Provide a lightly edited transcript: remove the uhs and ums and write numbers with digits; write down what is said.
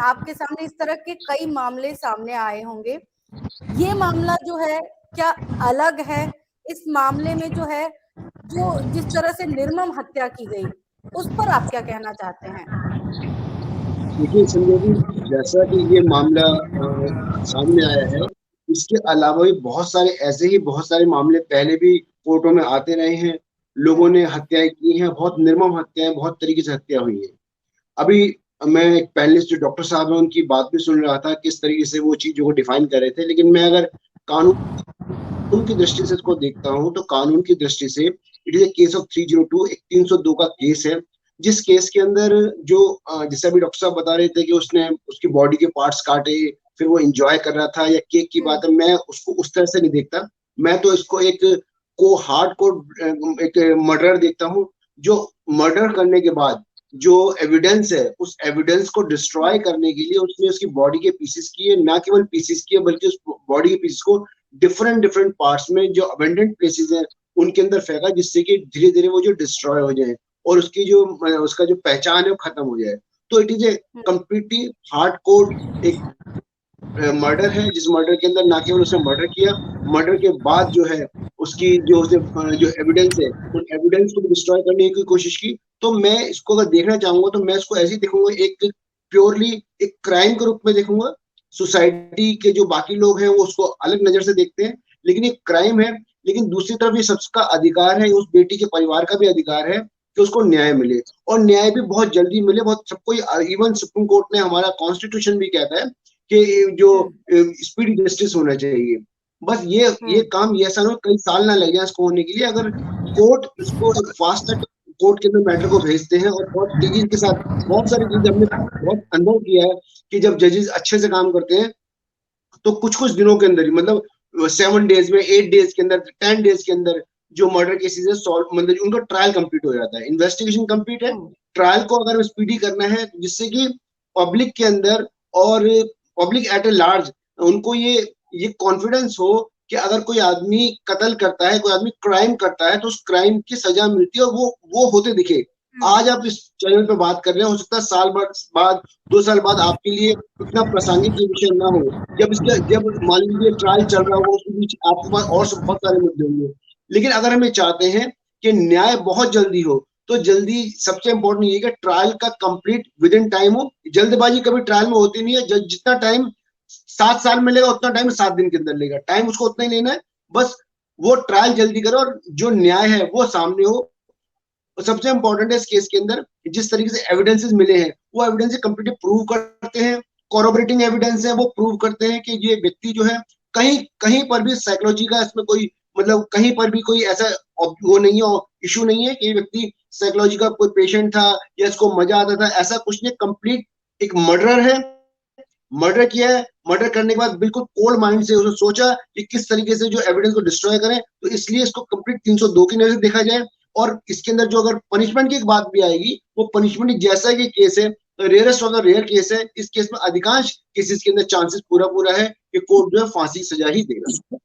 आपके सामने इस तरह के कई मामले सामने आए होंगे। ये मामला जो है क्या अलग है? इस मामले में जो है, जो जिस तरह से निर्मम हत्या की गई, उस पर आप क्या कहना चाहते हैं? देखिए संजय जी, जैसा कि ये मामला सामने आया है, इसके अलावा भी बहुत सारे मामले पहले भी कोर्टों में आते रहे हैं। लोगों ने हत्याएं की हैं, बहुत निर्मम हत्याएं, बहुत तरीके से हत्या हुई है। अभी मैं एक पैनलिस्ट जो डॉक्टर साहब है उनकी बात भी सुन रहा था, किस तरीके से वो चीजों को डिफाइन कर रहे थे। लेकिन मैं अगर कानून की दृष्टि से इसको देखता हूं, तो कानून की दृष्टि से it is a case of 302, एक 302 का केस है। जिस केस के अंदर जो जैसे अभी डॉक्टर साहब बता रहे थे कि उसने उसकी बॉडी के पार्ट्स काटे, फिर वो एंजॉय कर रहा था, या केक की बात है, मैं उसको उस तरह से नहीं देखता। मैं तो इसको एक को हार्ड को एक मर्डर देखता हूँ, जो मर्डर करने के बाद जो एविडेंस है, उस एविडेंस को डिस्ट्रॉय करने के लिए उसने उसकी बॉडी के पीसेस किए, ना केवल पीसेस किए बल्कि उस बॉडी के पीसेस को डिफरेंट डिफरेंट पार्ट्स में जो अबेंडेंट प्लेसेस हैं उनके अंदर फेंका, जिससे कि धीरे धीरे वो जो डिस्ट्रॉय हो जाए और उसकी जो उसका जो पहचान है वो खत्म हो जाए। तो it is a completely hard code एक मर्डर है, जिस मर्डर के अंदर ना केवल उसने मर्डर किया, मर्डर के बाद जो है उसकी जो उसने जो एविडेंस है उन एविडेंस को भी डिस्ट्रॉय करने की कोशिश की। तो मैं इसको अगर देखना चाहूंगा तो मैं इसको ऐसे ही देखूंगा, एक प्योरली एक क्राइम के रूप में देखूंगा। सोसाइटी के जो बाकी लोग हैं वो उसको अलग नजर से देखते हैं, लेकिन एक क्राइम है। लेकिन दूसरी तरफ ये सबका अधिकार है, उस बेटी के परिवार का भी अधिकार है कि उसको न्याय मिले, और न्याय भी बहुत जल्दी मिले। बहुत सबको, इवन सुप्रीम कोर्ट ने, हमारा कॉन्स्टिट्यूशन भी कहता है कि जो स्पीडी जस्टिस होना चाहिए। बस ये काम ये ऐसा ना कई साल ना लग जाए इसको होने के लिए। अगर कोर्ट इसको एक फास्ट तक कोर्ट के अंदर मैटर को भेजते हैं और बहुत तेजी के साथ, बहुत सारी चीजें हमने बहुत अनुभव किया है कि जब जजेस अच्छे से काम करते हैं तो कुछ कुछ दिनों के अंदर ही, मतलब 7 डेज में, 8 डेज के अंदर, 10 डेज के अंदर जो मर्डर केसेस है सॉल्व, मतलब उनका ट्रायल कंप्लीट हो जाता है, इन्वेस्टिगेशन कंप्लीट है। ट्रायल को अगर स्पीडी करना है जिससे कि पब्लिक के अंदर और पब्लिक एट ए लार्ज उनको ये कॉन्फिडेंस हो कि अगर कोई आदमी कत्ल करता है, कोई आदमी क्राइम करता है, तो उस क्राइम की सजा मिलती है और वो होते दिखे। आज आप इस चैनल पे बात कर रहे हैं, हो सकता है साल बाद 2 साल बाद आपके लिए इतना प्रासंगिक ये विषय ना हो। जब मान लीजिए ट्रायल चल रहा हो, उसके बीच आपके पास और बहुत सारे मुद्दे होंगे। लेकिन अगर हमें चाहते हैं कि न्याय बहुत जल्दी हो, तो जल्दी सबसे इंपॉर्टेंट ये है कि ट्रायल का कंप्लीट विद इन टाइम हो। जल्दबाजी कभी ट्रायल में होती नहीं है। जितना टाइम 7 साल में लेगा उतना टाइम 7 दिन के अंदर लेगा, टाइम उसको उतना ही लेना है। बस वो ट्रायल जल्दी करो और जो न्याय है वो सामने हो। और सबसे इंपॉर्टेंट है इस केस के अंदर जिस तरीके से एविडेंसेस मिले हैं, वो एविडेंस कंप्लीटली प्रूव करते हैं, कॉरोबरेटिंग एविडेंस है, वो प्रूव करते हैं कि ये व्यक्ति जो है कहीं कहीं पर भी साइकोलॉजी का इसमें कोई, मतलब कहीं पर भी कोई ऐसा वो नहीं है, इशू नहीं है कि ये व्यक्ति साइकोलॉजी का कोई पेशेंट था या इसको मजा आता था, ऐसा कुछ नहीं। कंप्लीट एक मर्डर है, मर्डर किया है, मर्डर करने के बाद बिल्कुल कोल्ड माइंड से उसने सोचा कि किस तरीके से जो एविडेंस को डिस्ट्रॉय करें, तो इसलिए इसको कंप्लीट 302 की नजर से देखा जाए। और इसके अंदर जो अगर पनिशमेंट की एक बात भी आएगी, वो पनिशमेंट जैसा कि केस है, rarest of the rare case है, इस केस में अधिकांश केसेस के अंदर चांसेस पूरा पूरा है कि कोर्ट जो है फांसी सजा ही देगा।